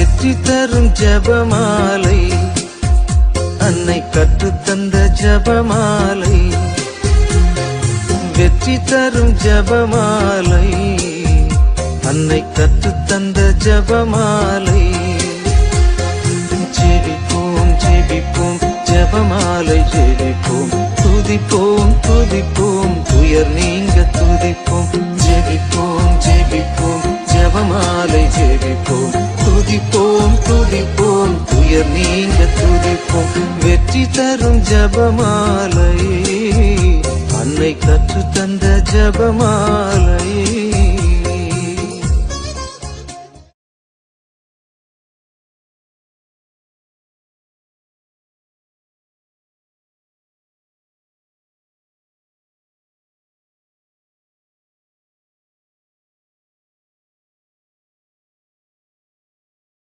வெற்றி தரும் ஜெபமாலை, அன்னை கற்றுத்தந்த ஜெபமாலை. வெற்றி தரும் ஜெபமாலை, அன்னை கற்றுத்தந்த ஜெபமாலை. ஜெபிப்போம் ஜெபிப்போம் ஜெபமாலை ஜெபிப்போம், துதிப்போம் துதிப்போம் துயர் நீங்க துதிப்போம். ஜெபிப்போம் ஜெபிப்போம் ஜெபமாலை ஜெபிப்போம், துதிப்போம் துதிப்போம் துயர் நீங்க துதிப்போம். வெற்றி தரும் ஜெபமாலை, அன்னை கற்றுத்தந்த ஜெபமாலை.